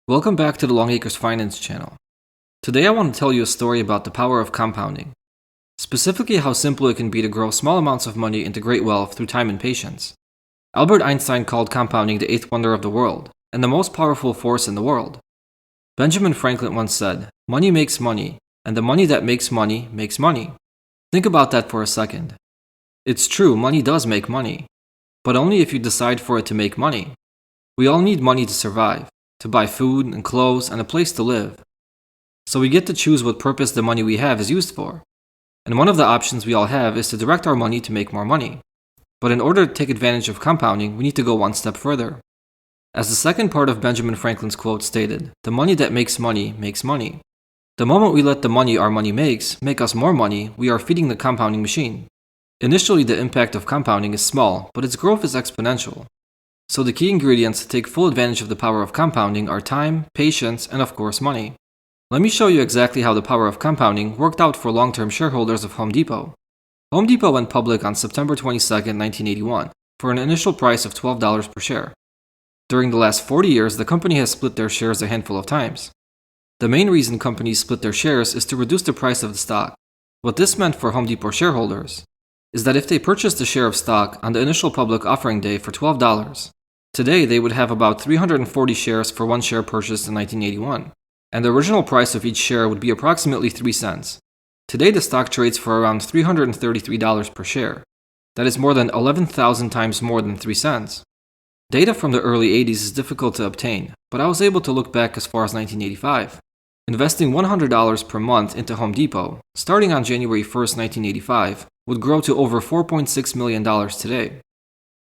Welcome back to the Longacres Finance channel. Today I want to tell you a story about the power of compounding. Specifically how simple it can be to grow small amounts of money into great wealth through time and patience. Albert Einstein called compounding the eighth wonder of the world, and the most powerful force in the world. Benjamin Franklin once said, "Money makes money, and the money that makes money makes money." Think about that for a second. It's true, money does make money, but only if you decide for it to make money. We all need money to survive, to buy food and clothes and a place to live. So we get to choose what purpose the money we have is used for. And one of the options we all have is to direct our money to make more money. But in order to take advantage of compounding, we need to go one step further. As the second part of Benjamin Franklin's quote stated, "The money that makes money makes money." The moment we let the money our money makes make us more money, we are feeding the compounding machine. Initially, the impact of compounding is small, but its growth is exponential. So the key ingredients to take full advantage of the power of compounding are time, patience, and of course money. Let me show you exactly how the power of compounding worked out for long-term shareholders of Home Depot. Home Depot went public on September 22, 1981, for an initial price of $12 per share. During the last 40 years, the company has split their shares a handful of times. The main reason companies split their shares is to reduce the price of the stock. What this meant for Home Depot shareholders is that if they purchased a share of stock on the initial public offering day for $12, today they would have about 340 shares for one share purchased in 1981, and the original price of each share would be approximately 3 cents. Today the stock trades for around $333 per share. That is more than 11,000 times more than 3 cents. Data from the early 80s is difficult to obtain, but I was able to look back as far as 1985. Investing $100 per month into Home Depot, starting on January 1st, 1985, would grow to over $4.6 million today.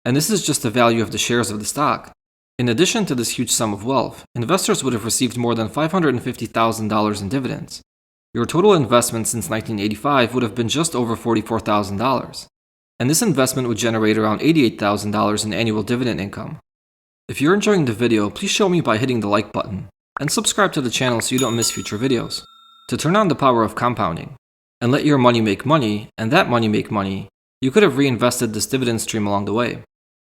And this is just the value of the shares of the stock. In addition to this huge sum of wealth, investors would have received more than $550,000 in dividends. Your total investment since 1985 would have been just over $44,000. And this investment would generate around $88,000 in annual dividend income. If you're enjoying the video, please show me by hitting the like button, and subscribe to the channel so you don't miss future videos. To turn on the power of compounding, and let your money make money, and that money make money, you could have reinvested this dividend stream along the way.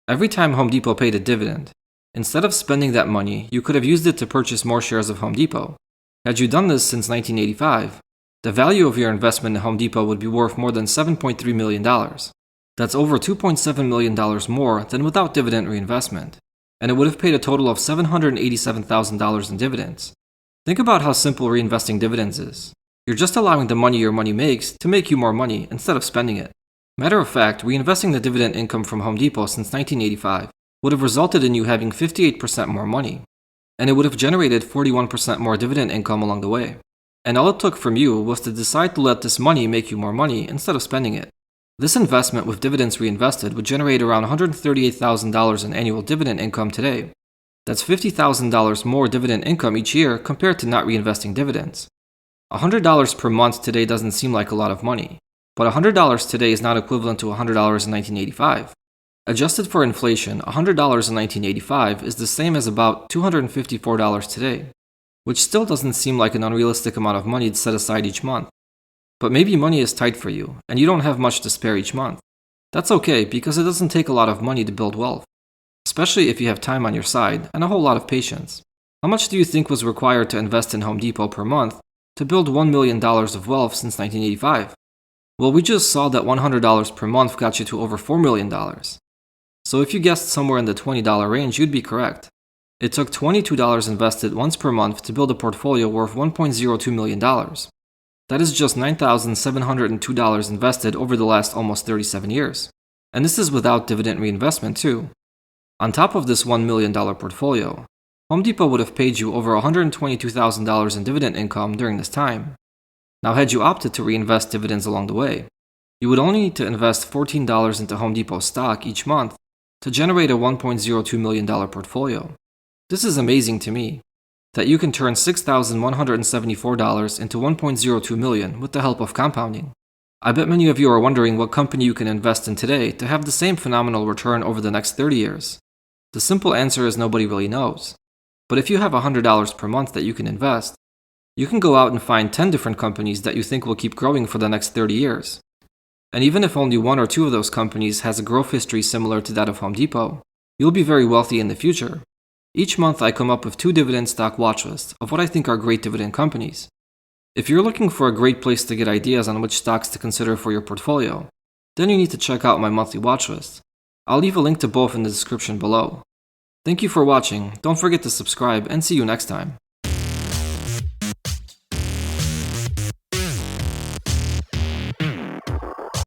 Every time Home Depot paid a dividend, instead of spending that money, you could have used it to purchase more shares of Home Depot. Had you done this since 1985, the value of your investment in Home Depot would be worth more than $7.3 million. That's over $2.7 million more than without dividend reinvestment, and it would have paid a total of $787,000 in dividends. Think about how simple reinvesting dividends is. You're just allowing the money your money makes to make you more money instead of spending it. Matter of fact, reinvesting the dividend income from Home Depot since 1985 would have resulted in you having 58% more money, and it would have generated 41% more dividend income along the way. And all it took from you was to decide to let this money make you more money instead of spending it. This investment with dividends reinvested would generate around $138,000 in annual dividend income today. That's $50,000 more dividend income each year compared to not reinvesting dividends. $100 per month today doesn't seem like a lot of money, but $100 today is not equivalent to $100 in 1985. Adjusted for inflation, $100 in 1985 is the same as about $254 today, which still doesn't seem like an unrealistic amount of money to set aside each month. But maybe money is tight for you, and you don't have much to spare each month. That's okay, because it doesn't take a lot of money to build wealth, especially if you have time on your side and a whole lot of patience. How much do you think was required to invest in Home Depot per month to build $1 million of wealth since 1985? Well, we just saw that $100 per month got you to over $4 million. So if you guessed somewhere in the $20 range, you'd be correct. It took $22 invested once per month to build a portfolio worth $1.02 million. That is just $9,702 invested over the last almost 37 years. And this is without dividend reinvestment too. On top of this $1 million portfolio, Home Depot would have paid you over $122,000 in dividend income during this time. Now, had you opted to reinvest dividends along the way, you would only need to invest $14 into Home Depot stock each month to generate a $1.02 million portfolio. This is amazing to me, that you can turn $6,174 into $1.02 million with the help of compounding. I bet many of you are wondering what company you can invest in today to have the same phenomenal return over the next 30 years. The simple answer is nobody really knows. But if you have $100 per month that you can invest, you can go out and find 10 different companies that you think will keep growing for the next 30 years. And even if only one or two of those companies has a growth history similar to that of Home Depot, you'll be very wealthy in the future. Each month I come up with 2 dividend stock watch lists of what I think are great dividend companies. If you're looking for a great place to get ideas on which stocks to consider for your portfolio, then you need to check out my monthly watch list. I'll leave a link to both in the description below. Thank you for watching, don't forget to subscribe, and see you next time.